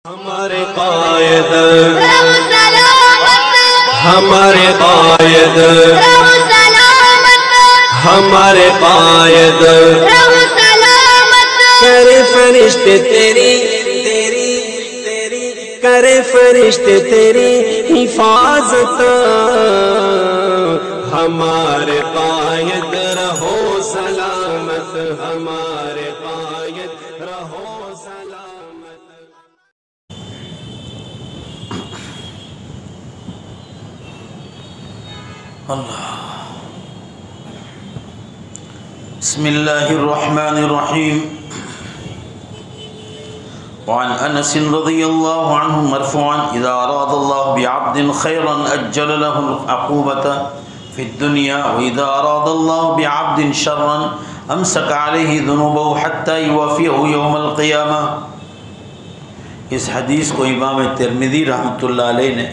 ہمارے قائد ہمارے قائد ہمارے قائد کرے فرشتے تیری کرے فرشتے تیری حفاظت ہمارے قائد رہو سلامت ہمارے قائد رہو سلامت. اللہ. بسم اللہ الرحمن الرحیم. وعن انس رضی اللہ عنہ مرفوعا اذا اراد اللہ بعبد خیرا اجل له العقوبة في الدنيا واذا اراد اللہ بعبد شرا امسک علیہ ذنوبه حتى يوافيه يوم القیامہ. اس حدیث کو امام ترمذی رحمۃ اللہ علیہ نے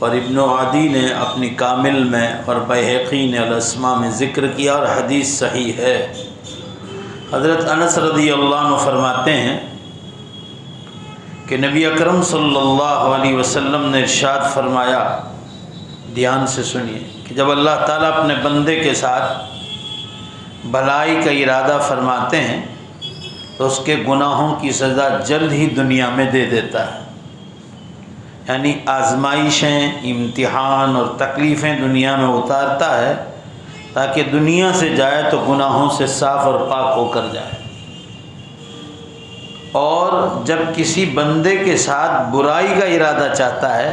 اور ابن عدی نے اپنی کامل میں اور بیہقی نے الاسماء میں ذکر کیا اور حدیث صحیح ہے. حضرت انس رضی اللہ عنہ فرماتے ہیں کہ نبی اکرم صلی اللہ علیہ وسلم نے ارشاد فرمایا، دھیان سے سنیے، کہ جب اللہ تعالیٰ اپنے بندے کے ساتھ بھلائی کا ارادہ فرماتے ہیں تو اس کے گناہوں کی سزا جلد ہی دنیا میں دے دیتا ہے. یعنی آزمائشیں، امتحان اور تکلیفیں دنیا میں اتارتا ہے تاکہ دنیا سے جائے تو گناہوں سے صاف اور پاک ہو کر جائے. اور جب کسی بندے کے ساتھ برائی کا ارادہ چاہتا ہے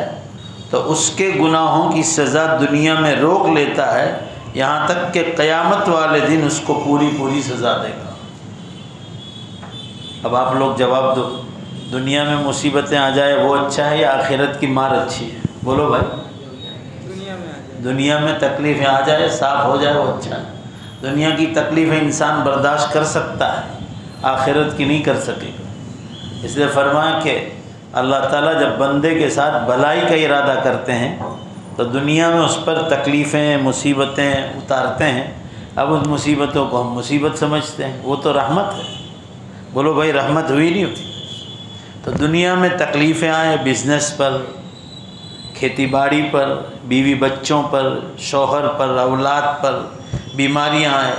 تو اس کے گناہوں کی سزا دنیا میں روک لیتا ہے یہاں تک کہ قیامت والے دن اس کو پوری سزا دے گا. اب آپ لوگ جواب دو، دنیا میں مصیبتیں آ جائے وہ اچھا ہے یا آخرت کی مار اچھی ہے؟ بولو بھائی. دنیا میں تکلیفیں آ جائے، صاف ہو جائے وہ اچھا ہے. دنیا کی تکلیفیں انسان برداشت کر سکتا ہے، آخرت کی نہیں کر سکے گا. اس لیے فرمایا کہ اللہ تعالیٰ جب بندے کے ساتھ بھلائی کا ارادہ کرتے ہیں تو دنیا میں اس پر تکلیفیں، مصیبتیں اتارتے ہیں. اب ان مصیبتوں کو ہم مصیبت سمجھتے ہیں، وہ تو رحمت ہے. بولو بھائی، رحمت ہوئی نہیں ہوئی؟ تو دنیا میں تکلیفیں آئیں، بزنس پر، کھیتی باڑی پر، بیوی بچوں پر، شوہر پر، اولاد پر بیماریاں آئیں،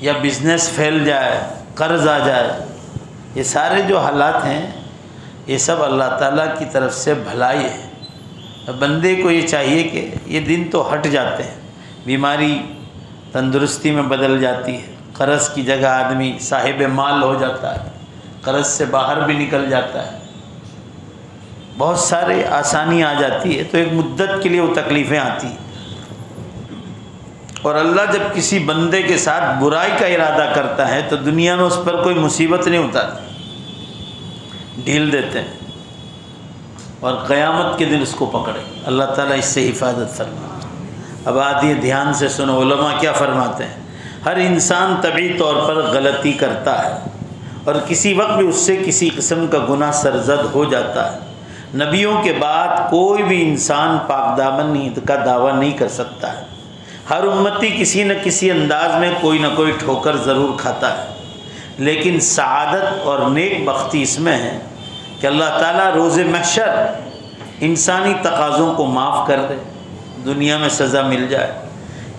یا بزنس پھیل جائے، قرض آ جائے، یہ سارے جو حالات ہیں یہ سب اللہ تعالیٰ کی طرف سے بھلائی ہے. بندے کو یہ چاہیے کہ یہ دن تو ہٹ جاتے ہیں، بیماری تندرستی میں بدل جاتی ہے، قرض کی جگہ آدمی صاحب مال ہو جاتا ہے، قرض سے باہر بھی نکل جاتا ہے، بہت سارے آسانی آ جاتی ہے. تو ایک مدت کے لیے وہ تکلیفیں آتی ہیں. اور اللہ جب کسی بندے کے ساتھ برائی کا ارادہ کرتا ہے تو دنیا میں اس پر کوئی مصیبت نہیں اتارتا، ڈھیل دیتے ہیں اور قیامت کے دن اس کو پکڑے. اللہ تعالیٰ اس سے حفاظت فرمائے. اب آدھی دھیان سے سنو، علماء کیا فرماتے ہیں؟ ہر انسان طبعی طور پر غلطی کرتا ہے اور کسی وقت بھی اس سے کسی قسم کا گناہ سرزد ہو جاتا ہے. نبیوں کے بعد کوئی بھی انسان پاک دامنی کا دعویٰ نہیں کر سکتا ہے. ہر امتی کسی نہ کسی انداز میں کوئی نہ کوئی ٹھوکر ضرور کھاتا ہے، لیکن سعادت اور نیک بختی اس میں ہے کہ اللہ تعالیٰ روز محشر انسانی تقاضوں کو معاف کر دے، دنیا میں سزا مل جائے.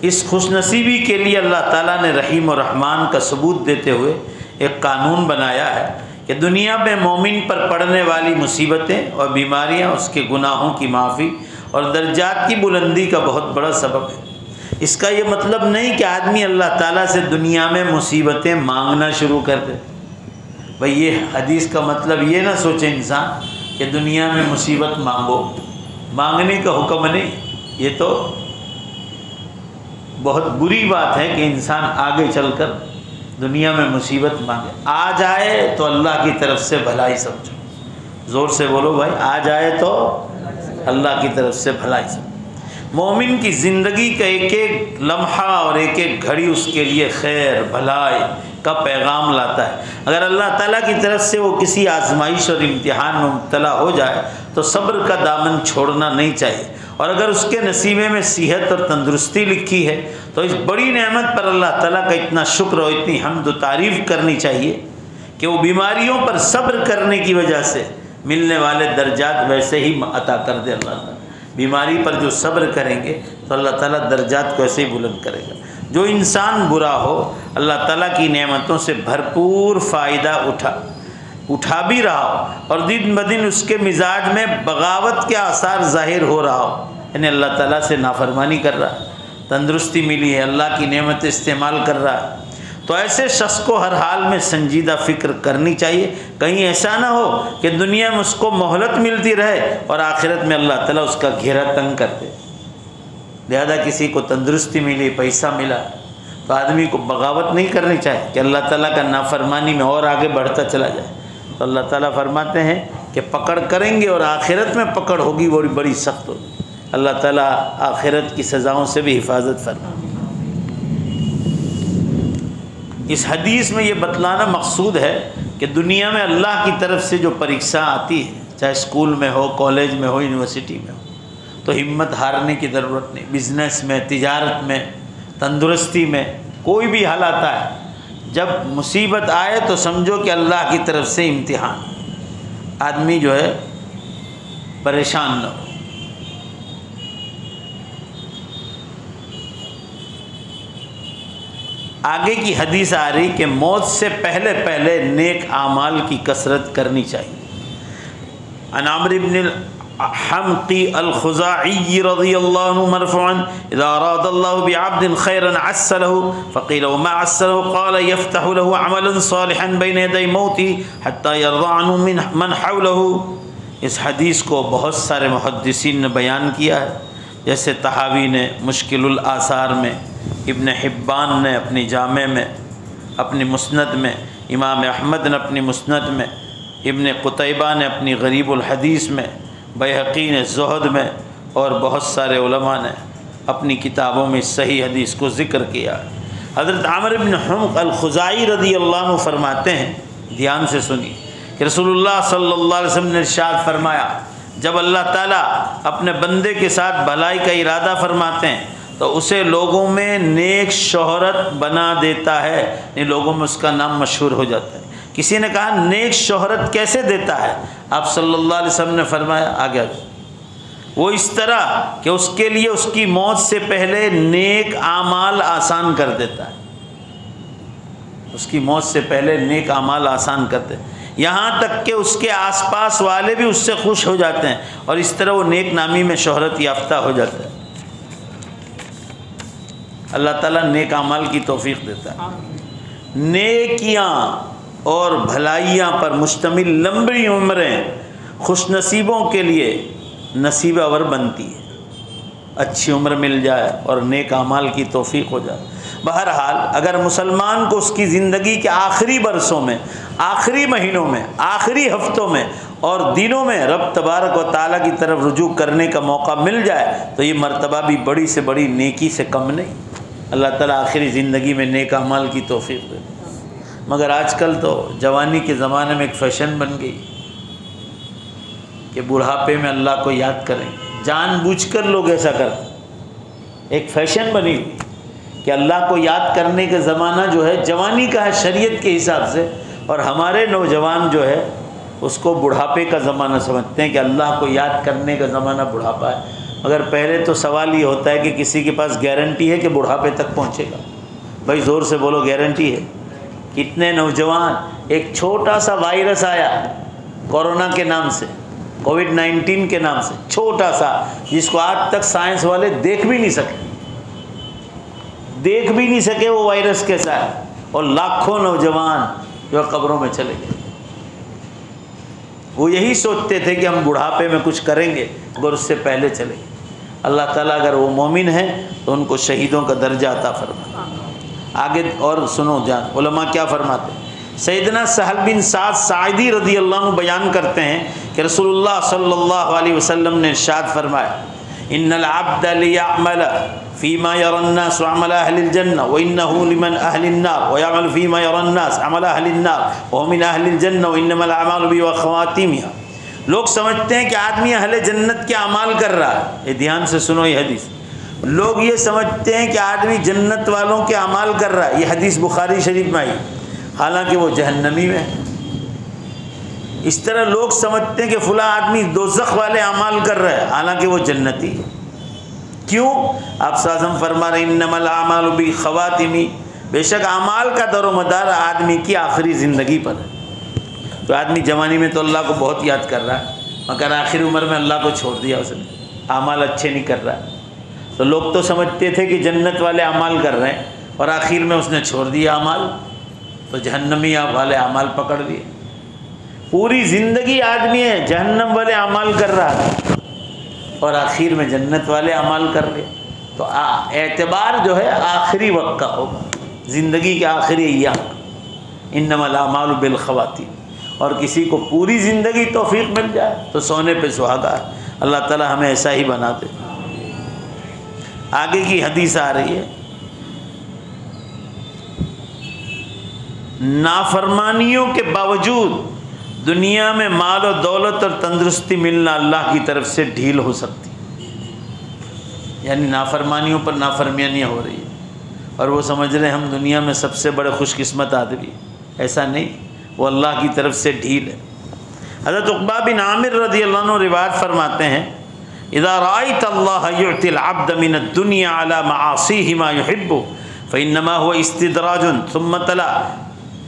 اس خوش نصیبی کے لیے اللہ تعالیٰ نے رحیم و رحمان کا ثبوت دیتے ہوئے ایک قانون بنایا ہے کہ دنیا میں مومن پر پڑنے والی مصیبتیں اور بیماریاں اس کے گناہوں کی معافی اور درجات کی بلندی کا بہت بڑا سبب ہے. اس کا یہ مطلب نہیں کہ آدمی اللہ تعالیٰ سے دنیا میں مصیبتیں مانگنا شروع کر دے. بھئی یہ حدیث کا مطلب یہ نہ سوچے انسان کہ دنیا میں مصیبت مانگو، مانگنے کا حکم نہیں. یہ تو بہت بری بات ہے کہ انسان آگے چل کر دنیا میں مصیبت مانگے. آ جائے تو اللہ کی طرف سے بھلائی سمجھو. زور سے بولو بھائی، آ جائے تو اللہ کی طرف سے بھلائی سمجھو. مومن کی زندگی کا ایک ایک لمحہ اور ایک ایک گھڑی اس کے لیے خیر بھلائی کا پیغام لاتا ہے. اگر اللہ تعالیٰ کی طرف سے وہ کسی آزمائش اور امتحان میں مبتلا ہو جائے تو صبر کا دامن چھوڑنا نہیں چاہیے. اور اگر اس کے نصیبے میں صحت اور تندرستی لکھی ہے تو اس بڑی نعمت پر اللہ تعالیٰ کا اتنا شکر اور اتنی حمد و تعریف کرنی چاہیے کہ وہ بیماریوں پر صبر کرنے کی وجہ سے ملنے والے درجات ویسے ہی عطا کر دے اللہ تعالیٰ۔ بیماری پر جو صبر کریں گے تو اللہ تعالیٰ درجات کو ایسے ہی بلند کرے گا۔ جو انسان برا ہو اللہ تعالیٰ کی نعمتوں سے بھرپور فائدہ اٹھا بھی رہا ہو اور دن بدن اس کے مزاج میں بغاوت کے آثار ظاہر ہو رہا ہو، یعنی اللہ تعالیٰ سے نافرمانی کر رہا ہے، تندرستی ملی ہے، اللہ کی نعمت استعمال کر رہا ہے، تو ایسے شخص کو ہر حال میں سنجیدہ فکر کرنی چاہیے، کہیں ایسا نہ ہو کہ دنیا میں اس کو مہلت ملتی رہے اور آخرت میں اللہ تعالیٰ اس کا گھیرا تنگ کر دے۔ لہذا کسی کو تندرستی ملی، پیسہ ملا، تو آدمی کو بغاوت نہیں کرنی چاہیے کہ اللہ تعالیٰ کا نافرمانی میں اور آگے بڑھتا چلا جائے۔ تو اللہ تعالیٰ فرماتے ہیں کہ پکڑ کریں گے اور آخرت میں پکڑ ہوگی وہ بڑی سخت ہوگی۔ اللہ تعالیٰ آخرت کی سزاؤں سے بھی حفاظت فرمائے۔ اس حدیث میں یہ بتلانا مقصود ہے کہ دنیا میں اللہ کی طرف سے جو پریکشا آتی ہے، چاہے اسکول میں ہو، کالج میں ہو، یونیورسٹی میں ہو، تو ہمت ہارنے کی ضرورت نہیں۔ بزنس میں، تجارت میں، تندرستی میں، کوئی بھی حال آتا ہے، جب مصیبت آئے تو سمجھو کہ اللہ کی طرف سے امتحان، آدمی جو ہے پریشان نہ ہو۔ آگے کی حدیث آ رہی کہ موت سے پہلے پہلے نیک اعمال کی کثرت کرنی چاہیے۔ عن عمرو بن الحمقی الخزاعی رضی اللہ عنہ مرفوعا اذا اراد اللہ بعبد خیرا عسله فقیل وما عسله قال يفتح له عملا صالحا بین یدی موته حتى يرضى عنه من حوله۔ اس حدیث کو بہت سارے محدثین نے بیان کیا ہے، جیسے طحاوی نے مشکل الآثار میں، ابن حبان نے اپنی جامع میں، اپنی مسند میں، امام احمد نے اپنی مسند میں، ابن قتیبہ نے اپنی غریب الحدیث میں، بیہقی نے زہد میں، اور بہت سارے علماء نے اپنی کتابوں میں صحیح حدیث کو ذکر کیا۔ حضرت عمرو بن حمق الخزاعی رضی اللہ عنہ فرماتے ہیں، دھیان سے سنیے، کہ رسول اللہ صلی اللہ علیہ وسلم نے ارشاد فرمایا، جب اللہ تعالیٰ اپنے بندے کے ساتھ بھلائی کا ارادہ فرماتے ہیں تو اسے لوگوں میں نیک شہرت بنا دیتا ہے، ان لوگوں میں اس کا نام مشہور ہو جاتا ہے۔ کسی نے کہا نیک شہرت کیسے دیتا ہے؟ آپ صلی اللہ علیہ وسلم نے فرمایا، آگے وہ اس طرح کہ اس کے لیے اس کی موت سے پہلے نیک اعمال آسان کر دیتا ہے، اس کی موت سے پہلے نیک اعمال آسان کرتے ہیں، یہاں تک کہ اس کے آس پاس والے بھی اس سے خوش ہو جاتے ہیں، اور اس طرح وہ نیک نامی میں شہرت یافتہ ہو جاتا ہے۔ اللہ تعالیٰ نیک اعمال کی توفیق دیتا ہے۔ نیکیاں اور بھلائیاں پر مشتمل لمبی عمریں خوش نصیبوں کے لیے نصیب آور بنتی ہے، اچھی عمر مل جائے اور نیک اعمال کی توفیق ہو جائے۔ بہرحال اگر مسلمان کو اس کی زندگی کے آخری برسوں میں، آخری مہینوں میں، آخری ہفتوں میں اور دنوں میں رب تبارک و تعالیٰ کی طرف رجوع کرنے کا موقع مل جائے تو یہ مرتبہ بھی بڑی سے بڑی نیکی سے کم نہیں۔ اللہ تعالیٰ آخری زندگی میں نیک اعمال کی توفیق دے۔ مگر آج کل تو جوانی کے زمانے میں ایک فیشن بن گئی کہ بڑھاپے میں اللہ کو یاد کریں، جان بوجھ کر لوگ ایسا کرتے، ایک فیشن بنی ہوئی کہ اللہ کو یاد کرنے کا زمانہ جو ہے جوانی کا ہے شریعت کے حساب سے، اور ہمارے نوجوان جو ہے اس کو بڑھاپے کا زمانہ سمجھتے ہیں کہ اللہ کو یاد کرنے کا زمانہ بڑھاپا ہے۔ مگر پہلے تو سوال یہ ہوتا ہے کہ کسی کے پاس گارنٹی ہے کہ بڑھاپے تک پہنچے گا؟ بھائی زور سے بولو، گارنٹی ہے؟ کتنے نوجوان، ایک چھوٹا سا وائرس آیا کورونا کے نام سے، کووڈ-19 کے نام سے، چھوٹا سا، جس کو آج تک سائنس والے دیکھ بھی نہیں سکے وہ وائرس کیسا ہے، اور لاکھوں نوجوان جو قبروں میں چلے گئے۔ وہ یہی سوچتے تھے کہ ہم بڑھاپے میں کچھ کریں گے مگر اس سے پہلے چلے گئے۔ اللہ تعالیٰ اگر وہ مومن ہیں تو ان کو شہیدوں کا درجہ عطا فرمائے۔ آگے اور سنو جان، علماء کیا فرماتے ہیں۔ سیدنا سہل بن سعد ساعدی رضی اللہ عنہ بیان کرتے ہیں کہ رسول اللہ صلی اللہ علیہ وسلم نے ارشاد فرمایا، ان العبد لیعمل فیما یری الناس عمل اہل الجنہ وانہ لمن اہل النار ویعمل فیما یری الناس عمل اہل النار وہو من اہل الجنہ وانما الاعمال بخواتیمہا۔ لوگ سمجھتے ہیں کہ آدمی اہل جنت کے اعمال کر رہا ہے، یہ دھیان سے سنو یہ حدیث، لوگ یہ سمجھتے ہیں کہ آدمی جنت والوں کے اعمال کر رہا ہے، یہ حدیث بخاری شریف میں آئی، حالانکہ وہ جہنمی میں ہے۔ اس طرح لوگ سمجھتے ہیں کہ فلاں آدمی دوزخ والے اعمال کر رہا ہے، حالانکہ وہ جنتی ہے۔ کیوں؟ آپ صلی اللہ علیہ وسلم فرما رہے ہیں انما الاعمال بالخواتم، بے شک اعمال کا دار و مدار آدمی کی آخری زندگی پر ہے۔ تو آدمی جوانی میں تو اللہ کو بہت یاد کر رہا ہے، مگر آخر عمر میں اللہ کو چھوڑ دیا اس نے، اعمال اچھے نہیں کر رہا۔ تو لوگ تو سمجھتے تھے کہ جنت والے اعمال کر رہے ہیں، اور آخر میں اس نے چھوڑ دیا اعمال، تو جہنمی والے اعمال پکڑ لیے۔ پوری زندگی آدمی ہے جہنم والے اعمال کر رہا ہے، اور آخر میں جنت والے اعمال کر لے۔ تو اعتبار جو ہے آخری وقت کا ہوگا، زندگی کے آخری ایام، انما الاعمال بالخواتیم۔ اور کسی کو پوری زندگی توفیق مل جائے تو سونے پہ سہاگا ہے۔ اللہ تعالی ہمیں ایسا ہی بنا دے۔ آگے کی حدیث آ رہی ہے، نافرمانیوں کے باوجود دنیا میں مال و دولت اور تندرستی ملنا اللہ کی طرف سے ڈھیل ہو سکتی، یعنی نافرمانیوں پر نافرمانیاں ہو رہی ہیں اور وہ سمجھ رہے ہیں ہم دنیا میں سب سے بڑے خوش قسمت آدمی۔ ایسا نہیں، وہ اللہ کی طرف سے ڈھیل ہے۔ حضرت عقبہ بن عامر رضی اللہ عنہ روایت فرماتے ہیں اذا رأيت الله يعطي العبد من الدنيا على معاصيه ما يحب فإنما هو استدراج، ثم تلا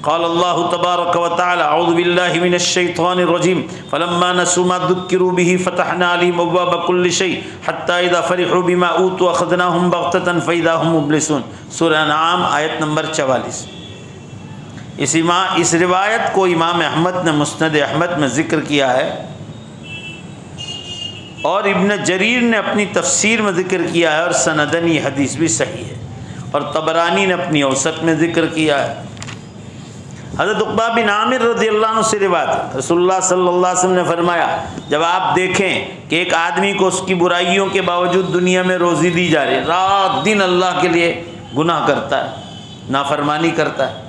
قال الله تبارك وتعالى اعوذ بالله من الشيطان الرجيم فلما نسوا ما ذكروا به فتحنا عليهم ابواب كل شيء حتى اذا فرحوا بما اوتوا اخذناهم بغتة فاذا هم مبلسون۔ سورہ انعام آیت نمبر 44۔ اس روایت کو امام احمد نے مسند احمد میں ذکر کیا ہے، اور ابن جریر نے اپنی تفسیر میں ذکر کیا ہے، اور سندن یہ حدیث بھی صحیح ہے، اور طبرانی نے اپنی اوسط میں ذکر کیا ہے۔ حضرت عقبہ بن عامر رضی اللہ عنہ سے روایت، رسول اللہ صلی اللہ علیہ وسلم نے فرمایا جب آپ دیکھیں کہ ایک آدمی کو اس کی برائیوں کے باوجود دنیا میں روزی دی جا رہی ہے، رات دن اللہ کے لیے گناہ کرتا ہے، نافرمانی کرتا ہے،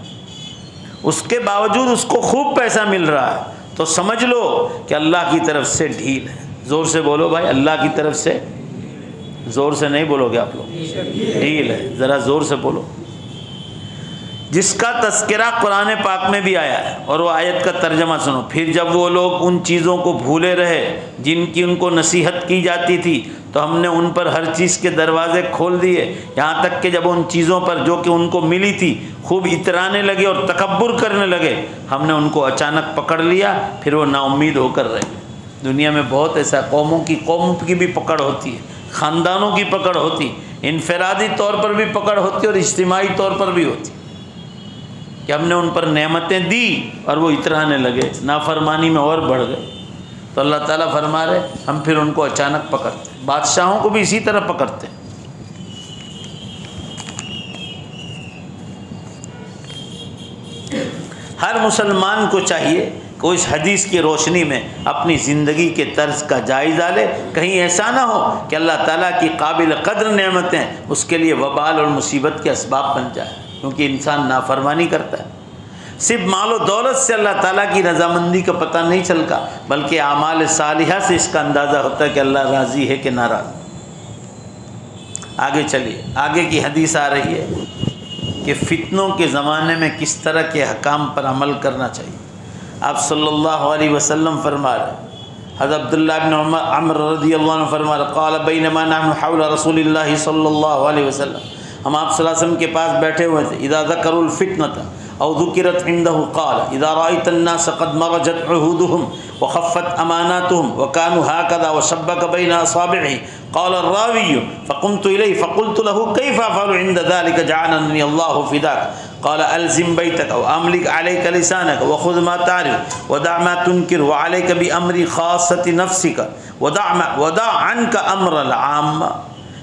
اس کے باوجود اس کو خوب پیسہ مل رہا ہے، تو سمجھ لو کہ اللہ کی طرف سے ڈھیل ہے۔ زور سے بولو بھائی، اللہ کی طرف سے، زور سے نہیں بولو گے آپ لوگ، ڈھیل ہے، ذرا زور سے بولو۔ جس کا تذکرہ قرآن پاک میں بھی آیا ہے، اور وہ آیت کا ترجمہ سنو۔ پھر جب وہ لوگ ان چیزوں کو بھولے رہے جن کی ان کو نصیحت کی جاتی تھی تو ہم نے ان پر ہر چیز کے دروازے کھول دیے، یہاں تک کہ جب ان چیزوں پر جو کہ ان کو ملی تھی خوب اترانے لگے اور تکبر کرنے لگے، ہم نے ان کو اچانک پکڑ لیا، پھر وہ نا امید ہو کر رہے۔ دنیا میں بہت ایسا قوموں کی بھی پکڑ ہوتی ہے، خاندانوں کی پکڑ ہوتی، انفرادی طور پر بھی پکڑ ہوتی اور اجتماعی طور پر بھی ہوتی، کہ ہم نے ان پر نعمتیں دی اور وہ اترانے لگے، نافرمانی میں اور بڑھ گئے۔ تو اللہ تعالیٰ فرما رہے ہم پھر ان کو اچانک پکڑتے ہیں۔ بادشاہوں کو بھی اسی طرح پکڑتے ہیں۔ ہر مسلمان کو چاہیے کہ وہ اس حدیث کی روشنی میں اپنی زندگی کے طرز کا جائزہ لے، کہیں ایسا نہ ہو کہ اللہ تعالیٰ کی قابل قدر نعمتیں اس کے لیے وبال اور مصیبت کے اسباب بن جائے، کیونکہ انسان نافرمانی کرتا ہے۔ صرف مال و دولت سے اللہ تعالیٰ کی رضامندی کا پتہ نہیں چلتا، بلکہ اعمال صالحہ سے اس کا اندازہ ہوتا ہے کہ اللہ راضی ہے کہ ناراض۔ آگے چلیے، آگے کی حدیث آ رہی ہے کہ فتنوں کے زمانے میں کس طرح کے احکام پر عمل کرنا چاہیے۔ آپ صلی اللہ علیہ وسلم فرما رہے، حضرت عبداللہ بن عمر رضی اللہ عنہ فرما رہے، قال بینما نحن حول رسول اللہ صلی اللہ علیہ وسلم، ہم آپ صلی اللہ علیہ وسلم کے پاس بیٹھے ہوئے تھے، اذا ذکروا الفتنة او ذکرت عنده قال اذا رأيت الناس قد مرجت عهودهم وخفت اماناتهم وكانوا هكذا وشبك بين اصابعه قال الراوي فقمت اليه فقلت له كيف افعل عند ذلك جعلني الله فداك قال الزم بيتك واملك عليك لسانك وخذ ما تعرف ودع ما تنكر وعليك بامر خاصة نفسك ودع عنك امر العامة۔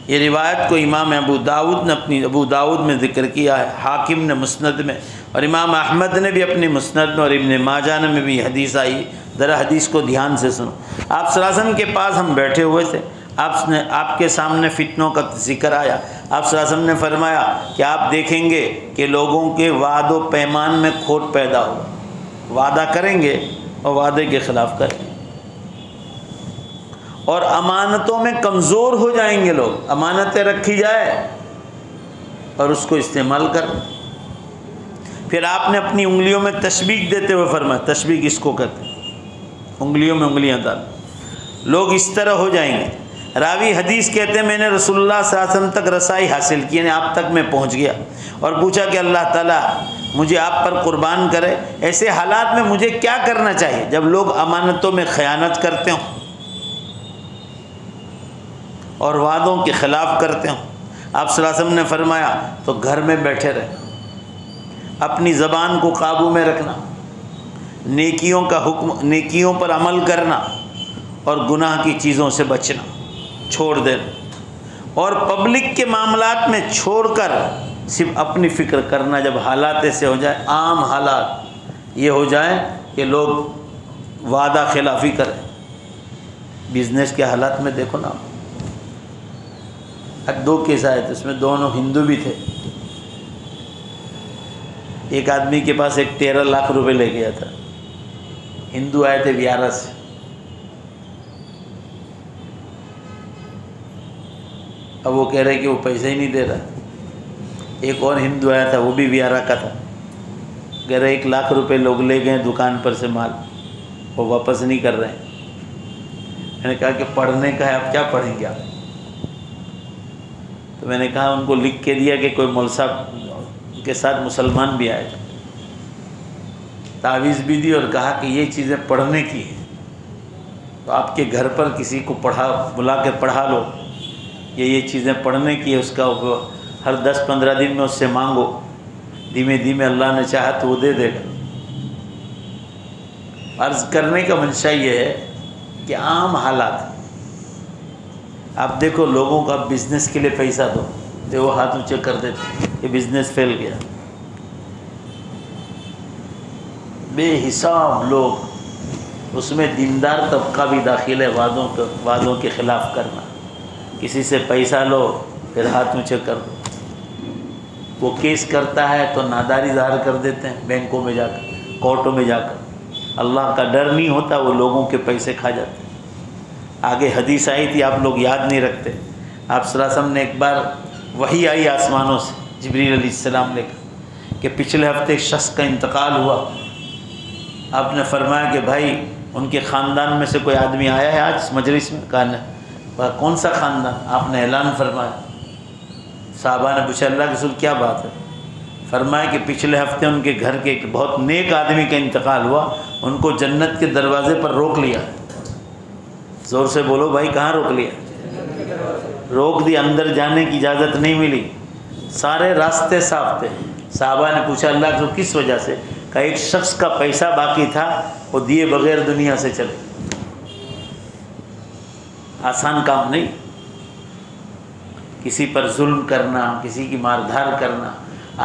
یہ روایت کو امام ابو داود نے اپنی ابو داود میں ذکر کیا ہے، حاکم نے مسند میں، اور امام احمد نے بھی اپنی مسند میں، اور ابن ماجہ میں بھی حدیث آئی۔ ذرا حدیث کو دھیان سے سنو۔ آپ صلی اللہ علیہ وسلم کے پاس ہم بیٹھے ہوئے تھے، آپ کے سامنے فتنوں کا ذکر آیا۔ آپ صلی اللہ علیہ وسلم نے فرمایا کہ آپ دیکھیں گے کہ لوگوں کے وعد و پیمان میں کھوٹ پیدا ہو، وعدہ کریں گے اور وعدے کے خلاف کریں گے، اور امانتوں میں کمزور ہو جائیں گے لوگ۔ امانتیں رکھی جائے اور اس کو استعمال کر۔ پھر آپ نے اپنی انگلیوں میں تشبیک دیتے ہوئے فرمایا، تشبیک اس کو کہتے ہیں انگلیوں میں انگلیاں ڈال، لوگ اس طرح ہو جائیں گے۔ راوی حدیث کہتے ہیں میں نے رسول اللہ صلی اللہ علیہ وسلم تک رسائی حاصل کی، یعنی آپ تک میں پہنچ گیا اور پوچھا کہ اللہ تعالیٰ مجھے آپ پر قربان کرے، ایسے حالات میں مجھے کیا کرنا چاہیے جب لوگ امانتوں میں خیانت کرتے ہوں اور وعدوں کے خلاف کرتے ہوں؟ آپ صلی اللہ علیہ وسلم نے فرمایا تو گھر میں بیٹھے رہے، اپنی زبان کو قابو میں رکھنا، نیکیوں کا حکم، نیکیوں پر عمل کرنا اور گناہ کی چیزوں سے بچنا، چھوڑ دینا، اور پبلک کے معاملات میں چھوڑ کر صرف اپنی فکر کرنا۔ جب حالات ایسے ہو جائیں، عام حالات یہ ہو جائیں کہ لوگ وعدہ خلافی کریں، بزنس کے حالات میں دیکھو نا، دو کیس آئے تھے، اس میں دونوں ہندو بھی تھے۔ ایک آدمی کے پاس ایک 13 لاکھ روپے لے گیا تھا، ہندو آئے تھے ویارہ سے، اب وہ کہہ رہے کہ وہ پیسے ہی نہیں دے رہا۔ ایک اور ہندو آیا تھا، وہ بھی ویارہ کا تھا، کہہ رہے 1 لاکھ روپے لوگ لے گئے دکان پر سے مال، وہ واپس نہیں کر رہے ہیں۔ میں نے کہا کہ پڑھنے کا ہے، آپ کیا پڑھیں گے آپ؟ تو میں نے کہا ان کو لکھ کے دیا کہ کوئی مولوی صاحب کے ساتھ مسلمان بھی آئے، تعویذ بھی دی اور کہا کہ یہ چیزیں پڑھنے کی ہیں، تو آپ کے گھر پر کسی کو بلا کے پڑھا لو، یہ چیزیں پڑھنے کی ہے، اس کا ہر 10-15 دن میں اس سے مانگو، دھیمے دھیمے اللہ نے چاہا تو وہ دے دے گا۔ عرض کرنے کا منشا یہ ہے کہ عام حالات، آپ دیکھو لوگوں کا بزنس کے لیے پیسہ دو تو وہ ہاتھ اونچے کر دیتے، یہ بزنس پھیل گیا، بے حساب لوگ، اس میں دیندار طبقہ بھی داخل ہے، وعدوں کے خلاف کرنا، کسی سے پیسہ لو پھر ہاتھ اونچے کر دو، وہ کیس کرتا ہے تو ناداری ظاہر کر دیتے ہیں بینکوں میں جا کر، کورٹوں میں جا کر، اللہ کا ڈر نہیں ہوتا، وہ لوگوں کے پیسے کھا جاتے ہیں۔ آگے حدیث آئی تھی، آپ لوگ یاد نہیں رکھتے، آپ صلی اللہ علیہ وسلم نے ایک بار وحی آئی آسمانوں سے جبریل علیہ السلام لے کر کہ پچھلے ہفتے ایک شخص کا انتقال ہوا، آپ نے فرمایا کہ بھائی ان کے خاندان میں سے کوئی آدمی آیا ہے آج اس مجلس میں؟ کہا نہیں۔ کون سا خاندان؟ آپ نے اعلان فرمایا، صحابہ نے پوچھا اللہ کے رسول کیا بات ہے؟ فرمایا کہ پچھلے ہفتے ان کے گھر کے ایک بہت نیک آدمی کا انتقال ہوا، ان کو جنت کے دروازے پر روک لیا۔ زور سے بولو بھائی، کہاں روک لیا؟ روک دی، اندر جانے کی اجازت نہیں ملی، سارے راستے صاف تھے۔ صحابہ نے پوچھا اللہ کے رسول کس وجہ سے؟ کہ ایک شخص کا پیسہ باقی تھا، وہ دیے بغیر دنیا سے چلے۔ آسان کام نہیں، کسی پر ظلم کرنا، کسی کی مار دھار کرنا،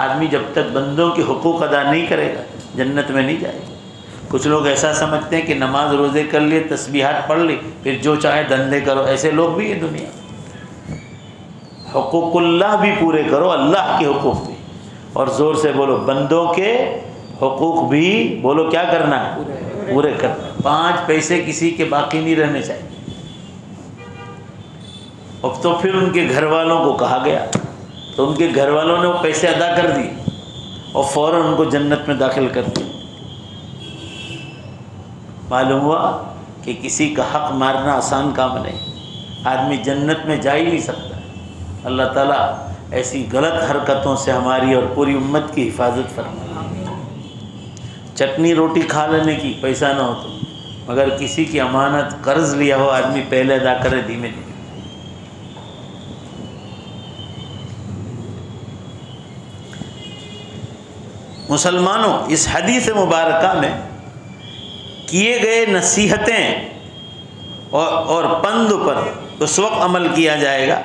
آدمی جب تک بندوں کے حقوق ادا نہیں کرے گا جنت میں نہیں جائے گا۔ کچھ لوگ ایسا سمجھتے ہیں کہ نماز روزے کر لیے، تسبیحات پڑھ لی، پھر جو چاہے دھندے کرو، ایسے لوگ بھی ہیں دنیا۔ حقوق اللہ بھی پورے کرو، اللہ کے حقوق بھی، اور زور سے بولو بندوں کے حقوق بھی، بولو کیا کرنا ہے؟ پورے کرنا۔ 5 پیسے کسی کے باقی نہیں رہنے چاہیے۔ اب تو پھر ان کے گھر والوں کو کہا گیا تو ان کے گھر والوں نے وہ پیسے ادا کر دیے اور فوراً ان کو جنت میں داخل کر دیا۔ معلوم ہوا کہ کسی کا حق مارنا آسان کام نہیں، آدمی جنت میں جا ہی نہیں سکتا۔ اللہ تعالیٰ ایسی غلط حرکتوں سے ہماری اور پوری امت کی حفاظت فرمائے۔ چٹنی روٹی کھا لینے کی پیسہ نہ ہو تو، مگر کسی کی امانت قرض لیا ہو آدمی پہلے ادا کرے دھیمے دھیمے۔ مسلمانوں، اس حدیث مبارکہ میں کیے گئے نصیحتیں اور پند پر اس وقت عمل کیا جائے گا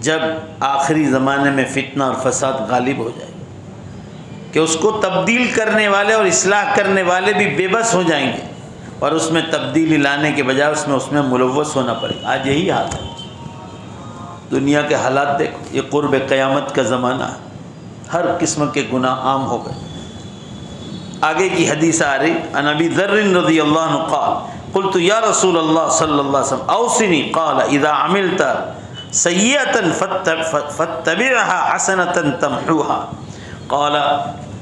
جب آخری زمانے میں فتنہ اور فساد غالب ہو جائے گا، کہ اس کو تبدیل کرنے والے اور اصلاح کرنے والے بھی بے بس ہو جائیں گے، اور اس میں تبدیلی لانے کے بجائے اس میں ملوث ہونا پڑے گا۔ آج یہی حال ہے، دنیا کے حالات دیکھو، یہ قرب قیامت کا زمانہ ہے، ہر قسم کے گناہ عام ہو گئے۔ آگے کی حدیث آ رہی، عن ابی ذر رضی اللہ عنہ قال قلت یا رسول اللہ صلی اللہ علیہ وسلم اوصنی قال اذا عملت سیئة فاتبعها حسنة تمحوها قال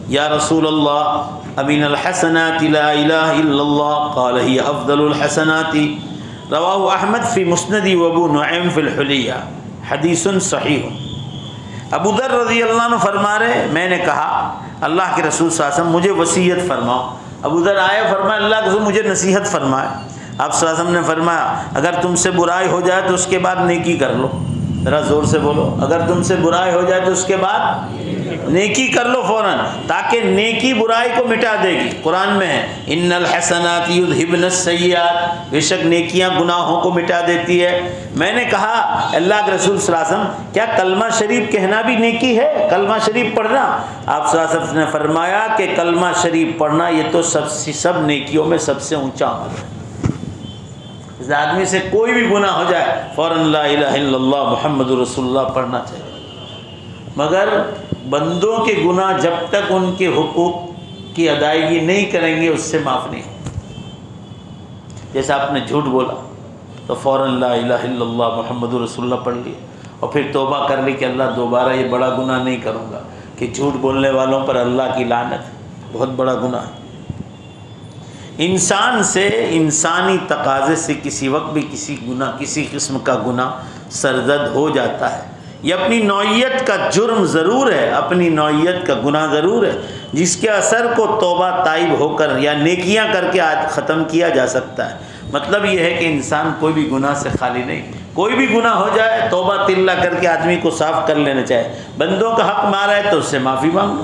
یا رسول اللہ امین الحسنات لا الہ الا اللہ قال ہی افضل الحسنات رواہ احمد فی مسند و ابو نعیم فی الحلیہ حدیث صحیح۔ ابو ذر رضی اللہ عنہ فرما رہے میں نے کہا اللہ کے رسول صلی اللہ علیہ وسلم مجھے وصیت فرماؤ۔ ابو ذر آئے فرمایا اللہ کے رسول مجھے نصیحت فرمائے۔ آپ صلی اللہ علیہ وسلم نے فرمایا اگر تم سے برائی ہو جائے تو اس کے بعد نیکی کر لو۔ ذرا زور سے بولو، اگر تم سے برائی ہو جائے تو اس کے بعد نیکی کر لو فوراً، تاکہ نیکی برائی کو مٹا دے گی۔ قرآن میں ہے ان الحسنات یذھبن السیئات، بے شک نیکیاں گناہوں کو مٹا دیتی ہے۔ میں نے کہا اللہ کے رسول صلی اللہ علیہ وسلم کیا کلمہ شریف کہنا بھی نیکی ہے؟ کلمہ شریف پڑھنا؟ آپ صلی اللہ علیہ وسلم نے فرمایا کہ کلمہ شریف پڑھنا یہ تو سب نیکیوں میں سب سے اونچا عمل ہے۔ اس آدمی سے کوئی بھی گناہ ہو جائے فوراً لا الہ الا اللہ محمد رسول اللہ پڑھنا چاہیے، مگر بندوں کے گناہ جب تک ان کے حقوق کی ادائیگی نہیں کریں گے اس سے معاف نہیں ہوتے۔ جیسے آپ نے جھوٹ بولا تو فوراً لا الہ الا اللہ محمد رسول اللہ پڑھ لیا اور پھر توبہ کر لی کہ اللہ دوبارہ یہ بڑا گناہ نہیں کروں گا، کہ جھوٹ بولنے والوں پر اللہ کی لعنت ہے، بہت بڑا گناہ ہے۔ انسان سے انسانی تقاضے سے کسی وقت بھی کسی قسم کا گناہ سرزد ہو جاتا ہے۔ یہ اپنی نوعیت کا جرم ضرور ہے، اپنی نوعیت کا گناہ ضرور ہے، جس کے اثر کو توبہ تائب ہو کر یا نیکیاں کر کے ختم کیا جا سکتا ہے۔ مطلب یہ ہے کہ انسان کوئی بھی گناہ سے خالی نہیں، کوئی بھی گناہ ہو جائے توبہ تلہ کر کے آدمی کو صاف کر لینا چاہیے۔ بندوں کا حق مارا ہے تو اس سے معافی مانگ لو،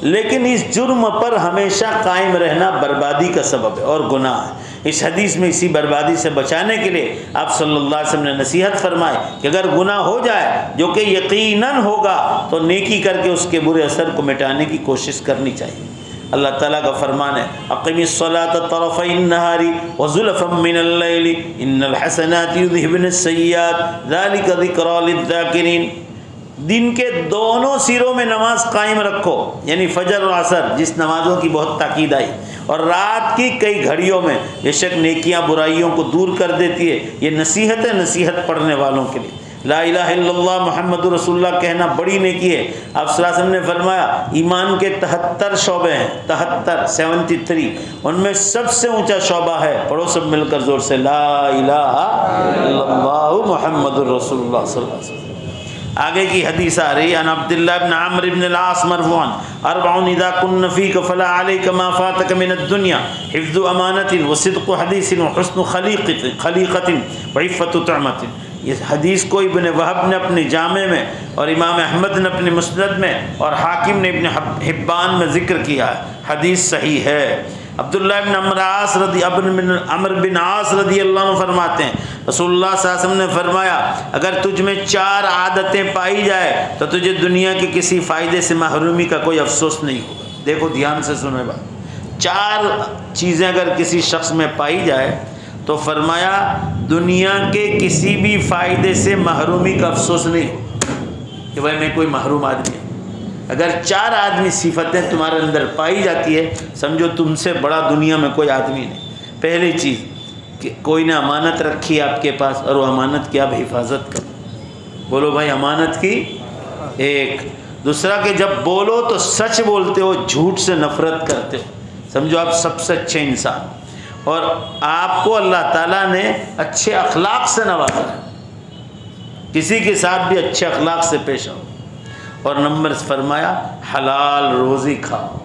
لیکن اس جرم پر ہمیشہ قائم رہنا بربادی کا سبب ہے اور گناہ ہے۔ اس حدیث میں اسی بربادی سے بچانے کے لیے آپ صلی اللہ علیہ وسلم نے نصیحت فرمائی کہ اگر گناہ ہو جائے جو کہ یقیناً ہوگا تو نیکی کر کے اس کے برے اثر کو مٹانے کی کوشش کرنی چاہیے۔ اللہ تعالیٰ کا فرمان ہے اقم الصلاۃ طرفی النہار وزلفا من اللیل ان الحسنات یذھبن السیئات ذلک ذکری للذاکرین۔ دن کے دونوں سروں میں نماز قائم رکھو، یعنی فجر اور عصر جس نمازوں کی بہت تاکید آئی، اور رات کی کئی گھڑیوں میں، بے شک نیکیاں برائیوں کو دور کر دیتی ہے۔ یہ نصیحت ہے نصیحت پڑھنے والوں کے لیے۔ لا الہ الا اللہ محمد رسول اللہ کہنا بڑی نیکی ہے۔ آپ صلی اللہ علیہ وسلم نے فرمایا ایمان کے 73 شعبے ہیں، 73 ان میں سب سے اونچا شعبہ ہے، پڑھو سب مل کر زور سے، لا الہ الا اللہ محمد رسول اللہ صلی اللہ علیہ وسلم۔ آگے کی حدیث آ رہی ہے ان عبداللہ بن عمرو بن العاص مرفوعا اربع اذا کن فیک فلا علیک ما فاتک من الدنیا حفظ امانۃ وصدق حدیث وحسن خلیقۃ وعفۃ طعمۃ۔ یہ حدیث کو ابن وہب نے اپنے جامع میں اور امام احمد نے اپنے مسند میں اور حاکم نے ابن حبان میں ذکر کیا ہے، حدیث صحیح ہے۔ عبداللہ بن عمرو بن عاص رضی اللہ عنہ فرماتے ہیں رسول اللہ صلی اللہ علیہ وسلم نے فرمایا اگر تجھ میں 4 عادتیں پائی جائے تو تجھے دنیا کے کسی فائدے سے محرومی کا کوئی افسوس نہیں ہوگا۔ دیکھو دھیان سے سنو بات، 4 چیزیں اگر کسی شخص میں پائی جائے تو فرمایا دنیا کے کسی بھی فائدے سے محرومی کا افسوس نہیں ہوگا کہ بھائی میں کوئی محروم آدمی ہوں۔ اگر 4 آدمی صفتیں تمہارے اندر پائی جاتی ہے سمجھو تم سے بڑا دنیا میں کوئی آدمی نہیں۔ پہلی چیز کہ کوئی نے امانت رکھی آپ کے پاس اور وہ امانت کی آپ حفاظت کرو، بولو بھائی امانت کی ایک۔ دوسرا کہ جب بولو تو سچ بولتے ہو، جھوٹ سے نفرت کرتے ہو، سمجھو آپ سب سے اچھے انسان، اور آپ کو اللہ تعالیٰ نے اچھے اخلاق سے نوازا ہے، کسی کے ساتھ بھی اچھے اخلاق سے پیش آؤ۔ اور نمبر فرمایا حلال روزی کھاؤ،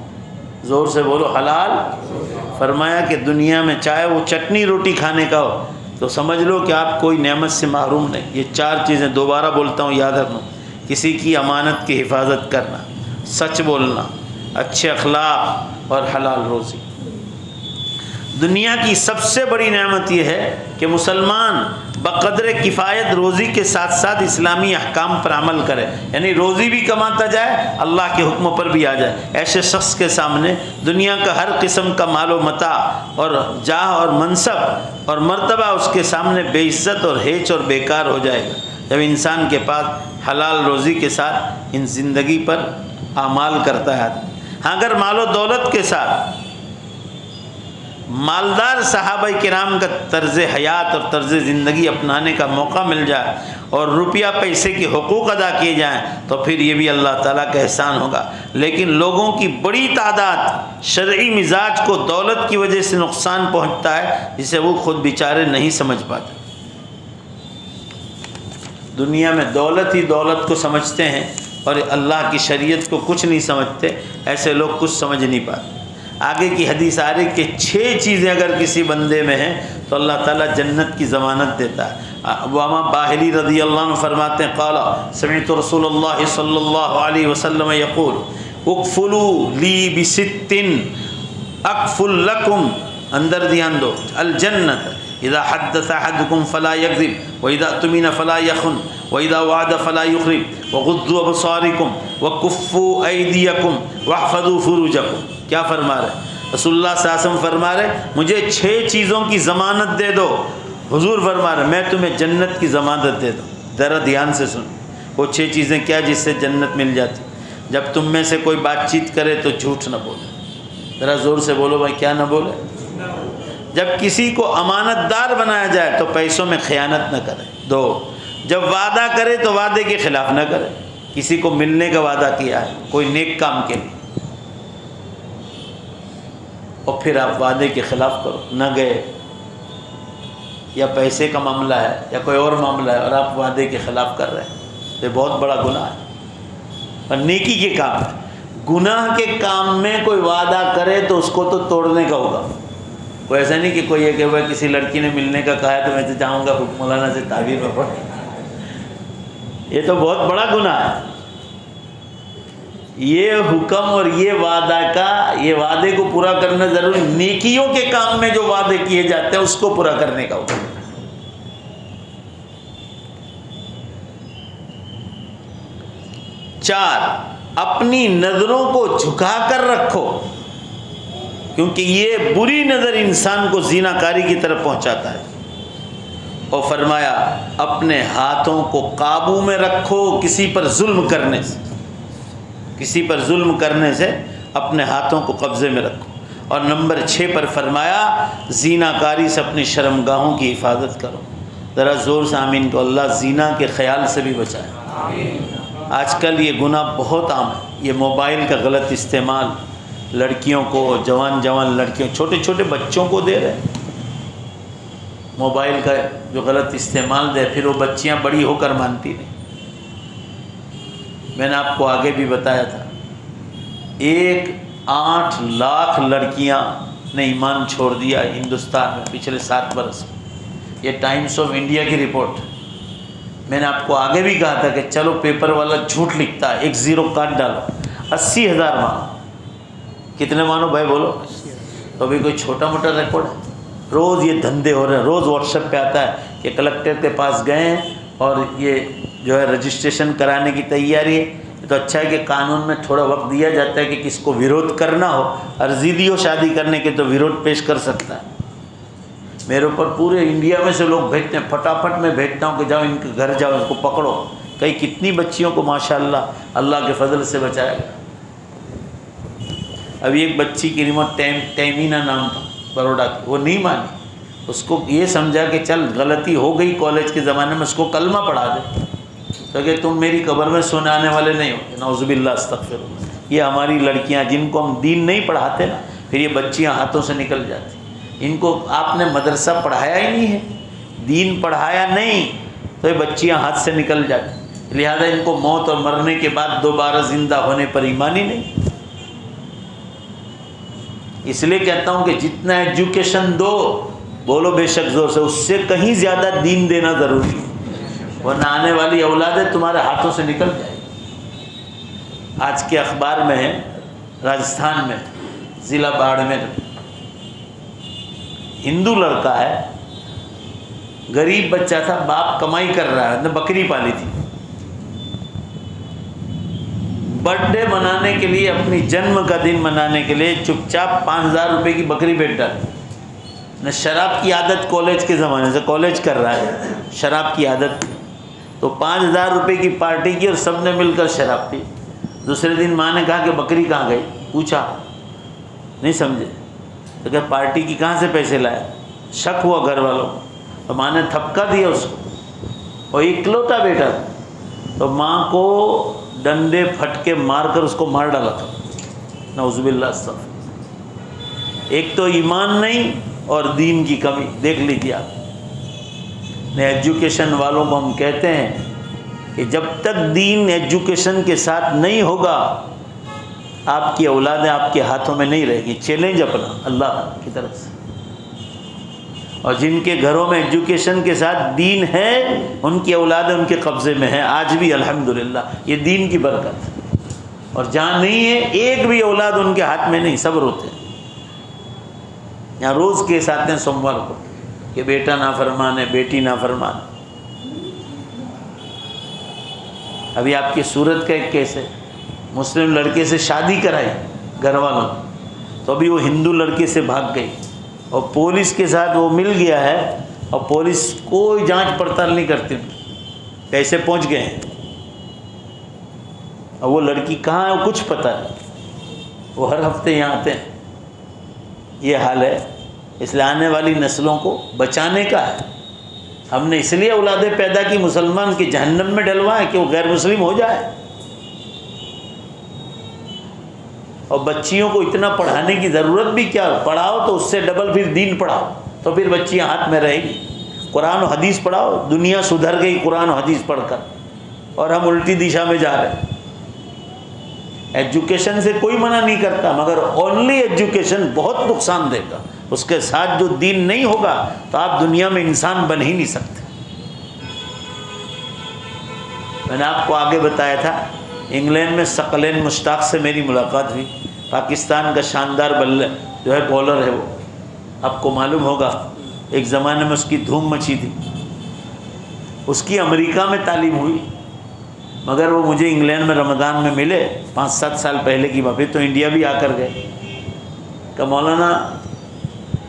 زور سے بولو حلال۔ فرمایا کہ دنیا میں چاہے وہ چٹنی روٹی کھانے کا ہو تو سمجھ لو کہ آپ کوئی نعمت سے محروم نہیں۔ یہ 4 چیزیں دوبارہ بولتا ہوں یاد رکھنا، کسی کی امانت کی حفاظت کرنا، سچ بولنا، اچھے اخلاق اور حلال روزی۔ دنیا کی سب سے بڑی نعمت یہ ہے کہ مسلمان بقدر کفایت روزی کے ساتھ ساتھ اسلامی احکام پر عمل کرے، یعنی روزی بھی کماتا جائے، اللہ کے حکموں پر بھی آ جائے۔ ایسے شخص کے سامنے دنیا کا ہر قسم کا مال و متاع اور جاہ اور منصب اور مرتبہ اس کے سامنے بے عزت اور ہیچ اور بیکار ہو جائے گا جب انسان کے پاس حلال روزی کے ساتھ ان زندگی پر اعمال کرتا ہے۔ ہاں اگر مال و دولت کے ساتھ مالدار صحابہ کرام کا طرز حیات اور طرز زندگی اپنانے کا موقع مل جائے اور روپیہ پیسے کے حقوق ادا کیے جائیں تو پھر یہ بھی اللہ تعالیٰ کا احسان ہوگا. لیکن لوگوں کی بڑی تعداد شرعی مزاج کو دولت کی وجہ سے نقصان پہنچتا ہے جسے وہ خود بیچارے نہیں سمجھ پاتے. دنیا میں دولت ہی دولت کو سمجھتے ہیں اور اللہ کی شریعت کو کچھ نہیں سمجھتے. ایسے لوگ کچھ سمجھ نہیں پاتے. آگے کی حدیث آ رہی کہ 6 چیزیں اگر کسی بندے میں ہیں تو اللہ تعالیٰ جنت کی ضمانت دیتا ہے. ابواما باہلی رضی اللہ عنہ فرماتے ہیں قال سمعت رسول اللہ صلی اللہ علیہ وسلم یقول اکفلوا لی بست اکفل لکم، اندر دھیان دو، الجنت اذا حدث احدکم فلا یکذب واذا اؤتمن فلا یخن واذا وعد فلا یخلف وغضوا ابصارکم وکفوا ایدیکم واحفظوا فروجکم. کیا فرما رہے رسول اللہ صلی اللہ علیہ وسلم؟ فرما رہے مجھے 6 چیزوں کی ضمانت دے دو. حضور فرما رہے میں تمہیں جنت کی ضمانت دے دوں. ذرا دھیان سے سن. وہ 6 چیزیں کیا جس سے جنت مل جاتی؟ جب تم میں سے کوئی بات چیت کرے تو جھوٹ نہ بولے. ذرا زور سے بولو بھائی، کیا نہ بولے؟ جب کسی کو امانت دار بنایا جائے تو پیسوں میں خیانت نہ کرے. 2، جب وعدہ کرے تو وعدے کے خلاف نہ کرے. کسی کو ملنے کا وعدہ کیا ہے کوئی نیک کام کے لیے اور پھر آپ وعدے کے خلاف کرو، نہ گئے، یا پیسے کا معاملہ ہے یا کوئی اور معاملہ ہے اور آپ وعدے کے خلاف کر رہے ہیں، یہ بہت بڑا گناہ ہے. اور نیکی کے کام ہے. گناہ کے کام میں کوئی وعدہ کرے تو اس کو تو توڑنے کا ہوگا. کوئی ایسا نہیں کہ کوئی یہ کہ وہ کسی لڑکی نے ملنے کا کہا ہے تو میں تو چاہوں گا مولانا سے تعبیر میں پڑھے. یہ تو بہت بڑا گناہ ہے. یہ حکم اور یہ وعدہ کا، یہ وعدے کو پورا کرنا ضروری. نیکیوں کے کام میں جو وعدے کیے جاتے ہیں اس کو پورا کرنے کا حکم. 4، اپنی نظروں کو جھکا کر رکھو کیونکہ یہ بری نظر انسان کو زیناکاری کی طرف پہنچاتا ہے. اور فرمایا اپنے ہاتھوں کو قابو میں رکھو کسی پر ظلم کرنے سے. کسی پر ظلم کرنے سے اپنے ہاتھوں کو قبضے میں رکھو. اور نمبر 6 پر فرمایا زیناکاری سے اپنی شرمگاہوں کی حفاظت کرو. ذرا زور سے آمین کو. اللہ زینا کے خیال سے بھی بچائے. آج کل یہ گناہ بہت عام ہے. یہ موبائل کا غلط استعمال لڑکیوں کو، جوان لڑکیوں، چھوٹے چھوٹے بچوں کو دے رہے ہیں. موبائل کا جو غلط استعمال دے، پھر وہ بچیاں بڑی ہو کر مانتی نہیں. میں نے آپ کو آگے بھی بتایا تھا 8 لاکھ لڑکیاں نے ایمان چھوڑ دیا ہندوستان میں پچھلے 7 برس میں. یہ ٹائمز آف انڈیا کی رپورٹ. میں نے آپ کو آگے بھی کہا تھا کہ چلو پیپر والا جھوٹ لکھتا ہے، 1 0 کاٹ ڈالو، 80,000 مانو. کتنے مانو بھائی بولو؟ تو ابھی کوئی چھوٹا موٹا ریکارڈ ہے؟ روز یہ دھندے ہو رہے ہیں. روز واٹس ایپ پہ آتا ہے کہ کلکٹر کے پاس گئے ہیں اور یہ جو ہے رجسٹریشن کرانے کی تیاری ہے. تو اچھا ہے کہ قانون میں تھوڑا وقت دیا جاتا ہے کہ کس کو ویرودھ کرنا ہو، عرضی دی ہو شادی کرنے کے تو ویرودھ پیش کر سکتا ہے. میرے اوپر پورے انڈیا میں سے لوگ بھیجتے ہیں، پھٹافٹ میں بھیجتا ہوں کہ جاؤ ان کے گھر جاؤ، ان کو پکڑو. کئی کتنی بچیوں کو ماشاءاللہ اللہ کے فضل سے بچایا گیا. ابھی ایک بچی کی ریموٹ ٹیمینا نام تھا بروڈا کی، وہ نہیں مانی. اس کو یہ سمجھا کہ چل غلطی ہو گئی کالج کے زمانے میں، اس کو کلمہ پڑھا دے تو کہ تم میری قبر میں سونے آنے والے نہیں ہو. نعوذ باللہ استغفر اللہ. یہ ہماری لڑکیاں جن کو ہم دین نہیں پڑھاتے نا، پھر یہ بچیاں ہاتھوں سے نکل جاتی. ان کو آپ نے مدرسہ پڑھایا ہی نہیں ہے، دین پڑھایا نہیں، تو یہ بچیاں ہاتھ سے نکل جاتی. لہذا ان کو موت اور مرنے کے بعد دوبارہ زندہ ہونے پر ایمان ہی نہیں. اس لیے کہتا ہوں کہ جتنا ایجوکیشن دو، بولو بے شک زور سے، اس سے کہیں زیادہ دین دینا ضروری ہے، ورنہ آنے والی اولادیں تمہارے ہاتھوں سے نکل جائے. آج کے اخبار میں ہے راجستھان میں ضلع باڑمیر، ہندو لڑکا ہے، غریب بچہ تھا، باپ کمائی کر رہا ہے، نے بکری پالی تھی. برتھ ڈے منانے کے لیے، اپنی جنم کا دن منانے کے لیے چپ چاپ 5,000 روپے کی بکری بیچ ڈالی. نہ شراب کی عادت، کالج کے زمانے سے کالج کر رہا ہے، شراب کی عادت، تو 5,000 روپے کی پارٹی کی اور سب نے مل کر شراب پی. دوسرے دن ماں نے کہا کہ بکری کہاں گئی، پوچھا، نہیں سمجھے. تو کہ پارٹی کی کہاں سے پیسے لائے؟ شک ہوا گھر والوں کو، تو ماں نے تھپکا دیا اس کو، اور اکلوتا بیٹا تھا، تو ماں کو ڈنڈے پھٹکے مار کر اس کو مار ڈالا تھا، نعوذ باللہ استغفر۔ ایک تو ایمان نہیں اور دین کی کمی، دیکھ لیجیے آپ۔ ایجوکیشن والوں کو ہم کہتے ہیں کہ جب تک دین ایجوکیشن کے ساتھ نہیں ہوگا آپ کی اولادیں آپ کے ہاتھوں میں نہیں رہے گی۔ چیلنج اپنا اللہ کی طرف سے۔ اور جن کے گھروں میں ایجوکیشن کے ساتھ دین ہے ان کی اولادیں ان کے قبضے میں ہیں آج بھی الحمدللہ، یہ دین کی برکت ہے۔ اور جہاں نہیں ہے ایک بھی اولاد ان کے ہاتھ میں نہیں، صبر ہوتے ہیں۔ یہاں روز کیس آتے ہیں سوموار کو کہ بیٹا نافرمان ہے، بیٹی نافرمان۔ ابھی آپ کی صورت کا ایک کیس ہے، مسلم لڑکے سے شادی کرائی گھر والوں، تو ابھی وہ ہندو لڑکے سے بھاگ گئی اور پولیس کے ساتھ وہ مل گیا ہے، اور پولیس کوئی جانچ پڑتال نہیں کرتی کیسے پہنچ گئے ہیں، اور وہ لڑکی کہاں ہے وہ کچھ پتہ نہیں، وہ ہر ہفتے یہاں آتے ہیں۔ یہ حال ہے، اس لیے آنے والی نسلوں کو بچانے کا ہے۔ ہم نے اس لیے اولادیں پیدا کی مسلمان کی جہنم میں ڈلوائے کہ وہ غیر مسلم ہو جائے، اور بچیوں کو اتنا پڑھانے کی ضرورت بھی کیا، پڑھاؤ تو اس سے ڈبل پھر دین پڑھاؤ، تو پھر بچیاں ہاتھ میں رہے گی۔ قرآن و حدیث پڑھاؤ، دنیا سدھر گئی قرآن و حدیث پڑھ کر، اور ہم الٹی دشا میں جا رہے ہیں۔ ایجوکیشن سے کوئی منع نہیں کرتا، مگر اونلی ایجوکیشن بہت نقصان دے گا، اس کے ساتھ جو دین نہیں ہوگا تو آپ دنیا میں انسان بن ہی نہیں سکتے۔ میں نے آپ کو آگے بتایا تھا، انگلینڈ میں ثقلین مشتاق سے میری ملاقات ہوئی، پاکستان کا شاندار جو ہے بولر ہے وہ، آپ کو معلوم ہوگا ایک زمانے میں اس کی دھوم مچی تھی، اس کی امریکہ میں تعلیم ہوئی، مگر وہ مجھے انگلینڈ میں رمضان میں ملے 5-7 سال پہلے کی بات، پھر تو انڈیا بھی آ کر گئے۔ کہ مولانا،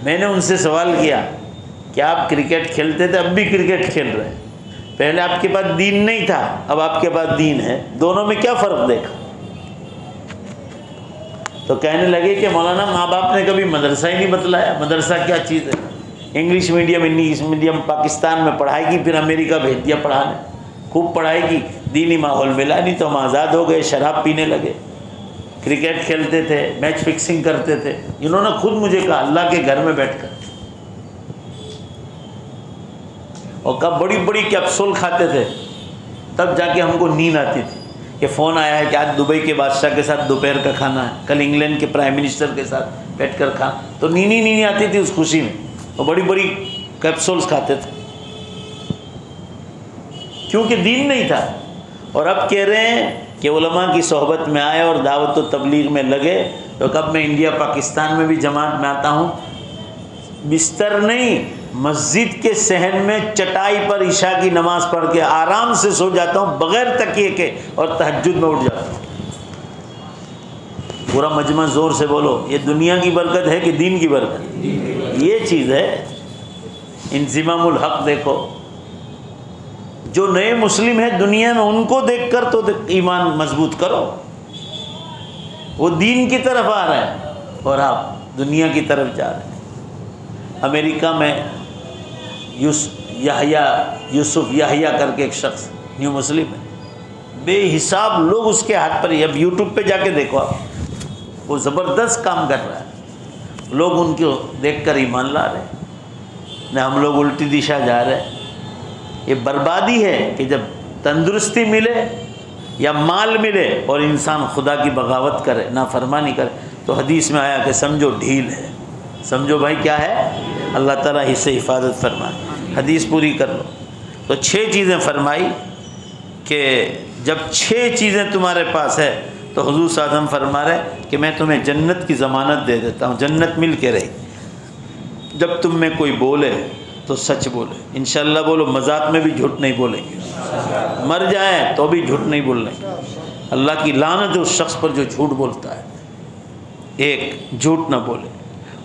میں نے ان سے سوال کیا کہ آپ کرکٹ کھیلتے تھے، اب بھی کرکٹ کھیل رہے ہیں، پہلے آپ کے پاس دین نہیں تھا اب آپ کے پاس دین ہے، دونوں میں کیا فرق دیکھا؟ تو کہنے لگے کہ مولانا ماں باپ نے کبھی مدرسہ ہی نہیں بتلایا، مدرسہ کیا چیز ہے، انگلش میڈیم پاکستان میں پڑھائی کی، پھر امریکہ بھیج دیا پڑھانے، خوب پڑھائی کی، دینی ماحول ملا نہیں تو ہم آزاد ہو گئے، شراب پینے لگے، کرکٹ کھیلتے تھے، میچ فکسنگ کرتے تھے۔ انہوں نے خود مجھے کہا اللہ کے گھر میں بیٹھ کر، اور کب بڑی بڑی کیپسول کھاتے تھے، تب جا کے ہم کو نیند آتی تھی کہ فون آیا ہے کہ آج دبئی کے بادشاہ کے ساتھ دوپہر کا کھانا ہے، کل انگلینڈ کے پرائم منسٹر کے ساتھ بیٹھ کر کھانا، تو نیند آتی تھی اس خوشی میں، اور بڑی بڑی کیپسولز کھاتے تھے کیونکہ دین نہیں تھا۔ اور اب کہہ رہے ہیں کہ علماء کی صحبت میں آئے اور دعوت و تبلیغ میں لگے، تو کب میں انڈیا پاکستان میں بھی جماعت میں آتا ہوں، بستر نہیں، مسجد کے صحن میں چٹائی پر عشاء کی نماز پڑھ کے آرام سے سو جاتا ہوں بغیر تکیے کے، اور تہجد میں اٹھ جاتا ہوں۔ پورا مجمع زور سے بولو، یہ دنیا کی برکت ہے کہ دین کی برکت؟ یہ چیز ہے۔ انضمام الحق دیکھو، جو نئے مسلم ہیں دنیا میں ان کو دیکھ کر تو ایمان مضبوط کرو، وہ دین کی طرف آ رہے ہیں اور آپ دنیا کی طرف جا رہے ہیں۔ امریکہ میں یوسف یحییٰ کر کے ایک شخص نیو مسلم ہے، بے حساب لوگ اس کے ہاتھ پر ہی، اب یوٹیوب پہ جا کے دیکھو آپ، وہ زبردست کام کر رہا ہے، لوگ ان کو دیکھ کر ایمان لا رہے ہیں، نہ ہم لوگ الٹی دشا جا رہے ہیں۔ یہ بربادی ہے کہ جب تندرستی ملے یا مال ملے اور انسان خدا کی بغاوت کرے، نافرمانی کرے، تو حدیث میں آیا کہ سمجھو ڈھیل ہے، سمجھو بھائی کیا ہے، اللہ تعالیٰ اس سے حفاظت فرمائے۔ حدیث پوری کر لو، تو 6 چیزیں فرمائی کہ جب 6 چیزیں تمہارے پاس ہے تو حضور صلی اللہ علیہ وسلم فرما رہے کہ میں تمہیں جنت کی ضمانت دے دیتا ہوں، جنت مل کے رہی۔ جب تم میں کوئی بولے تو سچ بولے، انشاءاللہ بولو، مذاق میں بھی جھوٹ نہیں بولیں گے، مر جائیں تو بھی جھوٹ نہیں بولیں گے۔ اللہ کی لعنت ہے اس شخص پر جو جھوٹ بولتا ہے۔ ایک، جھوٹ نہ بولے،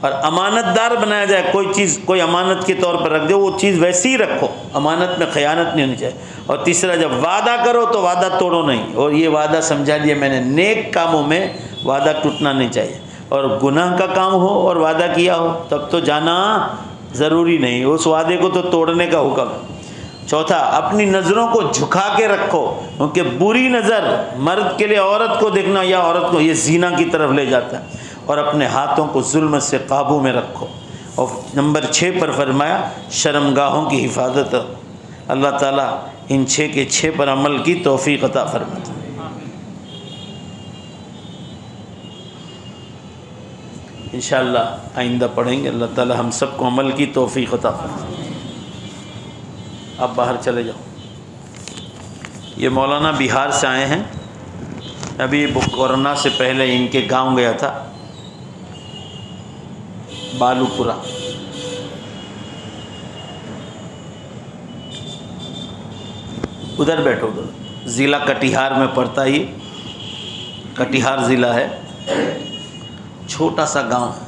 اور امانت دار بنایا جائے، کوئی چیز کوئی امانت کے طور پر رکھ دو، وہ چیز ویسی ہی رکھو، امانت میں خیانت نہیں ہونی چاہیے۔ اور تیسرا، جب وعدہ کرو تو وعدہ توڑو نہیں، اور یہ وعدہ سمجھا دیا میں نے، نیک کاموں میں وعدہ ٹوٹنا نہیں چاہیے۔ اور گناہ کا کام ہو اور وعدہ کیا ہو تب تو جانا ضروری نہیں، اس وعدے کو تو توڑنے کا حکم ہے۔ چوتھا، اپنی نظروں کو جھکا کے رکھو، کیونکہ بری نظر مرد کے لیے عورت کو دیکھنا یا عورت کو یہ زنا کی طرف لے جاتا ہے۔ اور اپنے ہاتھوں کو ظلم سے قابو میں رکھو۔ اور نمبر 6 پر فرمایا شرمگاہوں کی حفاظت۔ اللہ تعالیٰ ان 6 کے 6 پر عمل کی توفیق عطا فرماتا۔ انشاءاللہ آئندہ پڑھیں گے۔ اللہ تعالیٰ ہم سب کو عمل کی توفیق عطا فرمائے۔ آپ باہر چلے جاؤ۔ یہ مولانا بہار سے آئے ہیں، ابھی کورونا سے پہلے ان کے گاؤں گیا تھا، بالو پورا۔ ادھر بیٹھو، ادھر ضلع کٹیہار میں پڑتا، یہ کٹیہار ضلع ہے، چھوٹا سا گاؤں ہے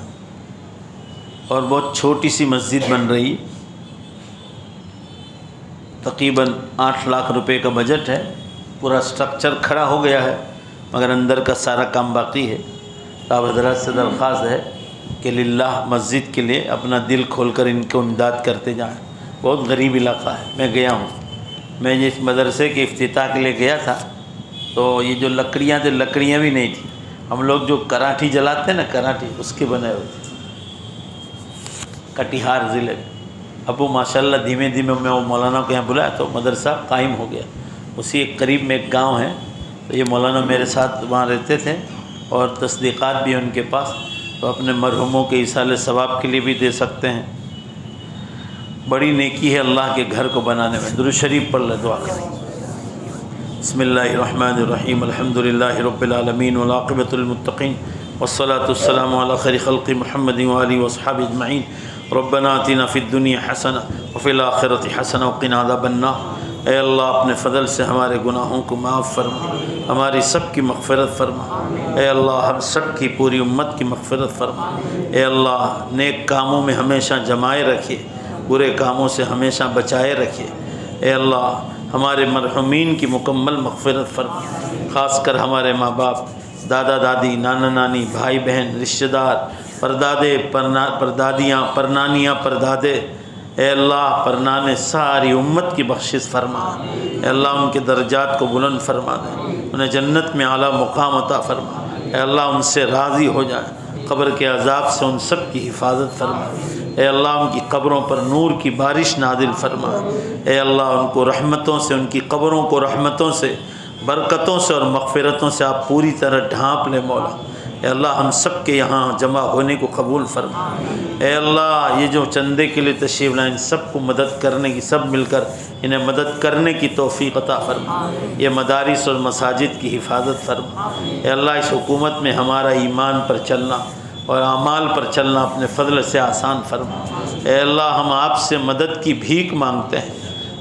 اور بہت چھوٹی سی مسجد بن رہی ہے، تقریباً 8 لاکھ روپے کا بجٹ ہے، پورا سٹرکچر کھڑا ہو گیا ہے مگر اندر کا سارا کام باقی ہے۔ تو آپ حضرات سے درخواست ہے کہ للہ مسجد کے لیے اپنا دل کھول کر ان کو امداد کرتے جائیں۔ بہت غریب علاقہ ہے، میں گیا ہوں، میں اس مدرسے کے افتتاح کے لیے گیا تھا تو یہ جو لکڑیاں تھیں، لکڑیاں بھی نہیں تھیں، ہم لوگ جو کراٹھی جلاتے ہیں نا، کراٹھی اس کے بنے ہوئے تھے، کٹیہار ضلع میں۔ اب وہ ماشاءاللہ دھیمے دھیمے میں وہ مولانا کو یہاں بلایا تو مدرسہ قائم ہو گیا۔ اسی ایک قریب میں ایک گاؤں ہے، تو یہ مولانا میرے ساتھ وہاں رہتے تھے اور تصدیقات بھی ان کے پاس، تو اپنے مرحوموں کے ایصال ثواب کے لیے بھی دے سکتے ہیں۔ بڑی نیکی ہے اللہ کے گھر کو بنانے میں۔ درود شریف پڑھ لے، دعا کریں۔ بسم اللہ الرحمن الرحیم، الحمدللہ رب العالمین والعاقبۃ للمتقین والصلاۃ والسلام علی خیر خلق محمد وآلہ وصحبہ اجمعین۔ ربنا آتنا فی الدنیا حسنہ وفی الآخرۃ حسنہ وقنا عذاب النار۔ اے اللہ اپنے فضل سے ہمارے گناہوں کو معاف فرما، ہماری سب کی مغفرت فرما۔ اے اللہ ہم سب کی پوری امت کی مغفرت فرما۔ اے اللہ نیک کاموں میں ہمیشہ جمائے رکھیے، برے کاموں سے ہمیشہ بچائے رکھیے۔ اے اللہ ہمارے مرحومین کی مکمل مغفرت فرما، خاص کر ہمارے ماں باپ، دادا دادی، نانا نانی، بھائی بہن، رشتہ دار، پردادے، پردادیاں، پرنانیاں، پردادے، اے اللہ پرنانے ساری امت کی بخشش فرما۔ اے اللہ ان کے درجات کو بلند فرما دے، انہیں جنت میں اعلیٰ مقام عطا فرما۔ اے اللہ ان سے راضی ہو جائے، قبر کے عذاب سے ان سب کی حفاظت فرما۔ اے اللہ ان کی قبروں پر نور کی بارش نازل فرما۔ اے اللہ ان کو رحمتوں سے، ان کی قبروں کو رحمتوں سے، برکتوں سے اور مغفرتوں سے آپ پوری طرح ڈھانپ لے مولا۔ اے اللہ ہم سب کے یہاں جمع ہونے کو قبول فرما۔ اے اللہ یہ جو چندے کے لیے تشریف لائیں، ان سب کو مدد کرنے کی، سب مل کر انہیں مدد کرنے کی توفیق عطا فرما۔ یہ مدارس اور مساجد کی حفاظت فرما۔ اے اللہ اس حکومت میں ہمارا ایمان پر چلنا اور اعمال پر چلنا اپنے فضل سے آسان فرما۔ اے اللہ ہم آپ سے مدد کی بھیک مانگتے ہیں۔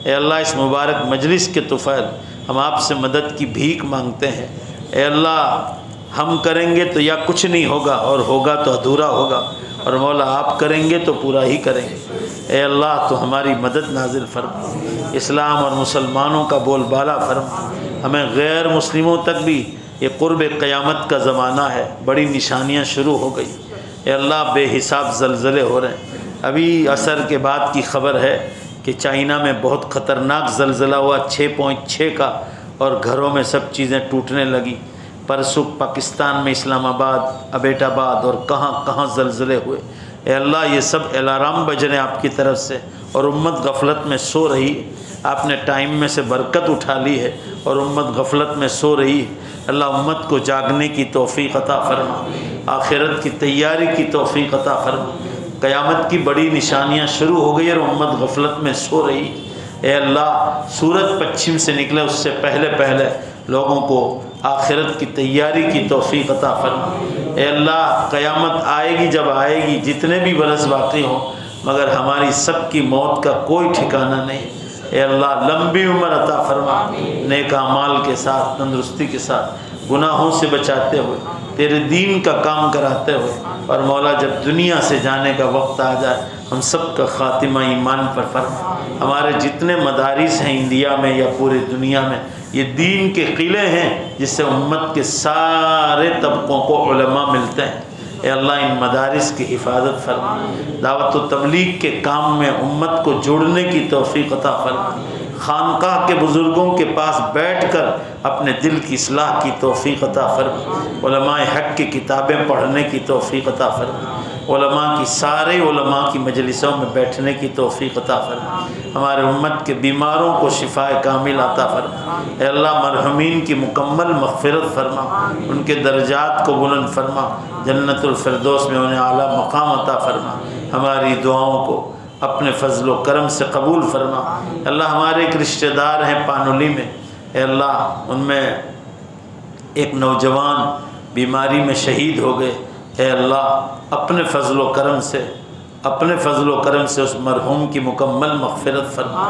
اے اللہ اس مبارک مجلس کے طفیل ہم آپ سے مدد کی بھیک مانگتے ہیں۔ اے اللہ ہم کریں گے تو یا کچھ نہیں ہوگا اور ہوگا تو ادھورا ہوگا، اور مولا آپ کریں گے تو پورا ہی کریں گے۔ اے اللہ تو ہماری مدد نازل فرما، اسلام اور مسلمانوں کا بول بالا فرما۔ ہمیں غیر مسلموں تک بھی یہ قرب قیامت کا زمانہ ہے، بڑی نشانیاں شروع ہو گئی۔ اے اللہ بے حساب زلزلے ہو رہے ہیں، ابھی عصر کے بعد کی خبر ہے کہ چائنا میں بہت خطرناک زلزلہ ہوا 6.6 کا، اور گھروں میں سب چیزیں ٹوٹنے لگی۔ پرسوں پاکستان میں اسلام آباد، ابیٹ آباد اور کہاں کہاں زلزلے ہوئے۔ اے اللہ یہ سب الارم بج رہے ہیں آپ کی طرف سے، اور امت غفلت میں سو رہی ہے۔ آپ نے ٹائم میں سے برکت اٹھا لی ہے اور امت غفلت میں سو رہی ہے۔ اللہ امت کو جاگنے کی توفیق عطا فرما، آخرت کی تیاری کی توفیق عطا فرما۔ قیامت کی بڑی نشانیاں شروع ہو گئی اور امت غفلت میں سو رہی ہے۔ اے اللہ سورج پچھم سے نکلے اس سے پہلے پہلے لوگوں کو آخرت کی تیاری کی توفیق عطا فرما۔ اے اللہ قیامت آئے گی جب آئے گی، جتنے بھی برس باقی ہوں، مگر ہماری سب کی موت کا کوئی ٹھکانہ نہیں۔ اے اللہ لمبی عمر عطا فرما، نیک اعمال کے ساتھ، تندرستی کے ساتھ، گناہوں سے بچاتے ہوئے، تیرے دین کا کام کراتے ہوئے، اور مولا جب دنیا سے جانے کا وقت آ جائے ہم سب کا خاتمہ ایمان پر فرما۔ ہمارے جتنے مدارس ہیں انڈیا میں یا پورے دنیا میں، یہ دین کے قلعے ہیں جس سے امت کے سارے طبقوں کو علماء ملتے ہیں۔ اے اللہ ان مدارس کی حفاظت فرما، دعوت و تبلیغ کے کام میں امت کو جوڑنے کی توفیق عطا فرما، خانقاہ کے بزرگوں کے پاس بیٹھ کر اپنے دل کی اصلاح کی توفیق عطا فرما، علماء حق کی کتابیں پڑھنے کی توفیق عطا فرما، علماء کی سارے علماء کی مجلسوں میں بیٹھنے کی توفیق عطا فرما، ہمارے امت کے بیماروں کو شفاء کامل عطا فرما، اے اللہ مرحومین کی مکمل مغفرت فرما، ان کے درجات کو بلند فرما، جنت الفردوس میں انہیں اعلیٰ مقام عطا فرما، ہماری دعاؤں کو اپنے فضل و کرم سے قبول فرما۔ اللہ ہمارے ایک رشتہ دار ہیں پانولی میں، اے اللہ ان میں ایک نوجوان بیماری میں شہید ہو گئے، اے اللہ اپنے فضل و کرم سے اس مرحوم کی مکمل مغفرت فرما،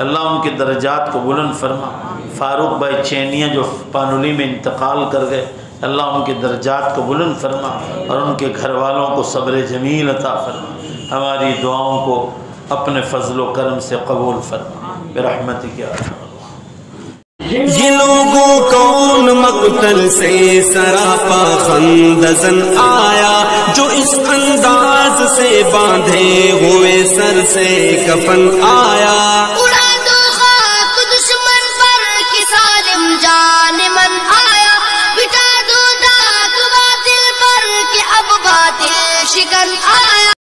اللہ ان کے درجات کو بلند فرما۔ فاروق بھائی چینیاں جو پانولی میں انتقال کر گئے، اللہ ان کے درجات کو بلند فرما اور ان کے گھر والوں کو صبر جمیل عطا فرما، ہماری دعاؤں کو اپنے فضل و کرم سے قبول فرما برحمتک یا ارحم الراحمین۔ یہ لوگوں کون مقتل سے سراپا خندزن آیا، جو اس انداز سے باندھے ہوئے سر سے کفن آیا، اڑا دو خاک دشمن پر کہ ظالم جان من آیا، بٹا دو داغ باطل پر کہ اب باطل شکن آیا۔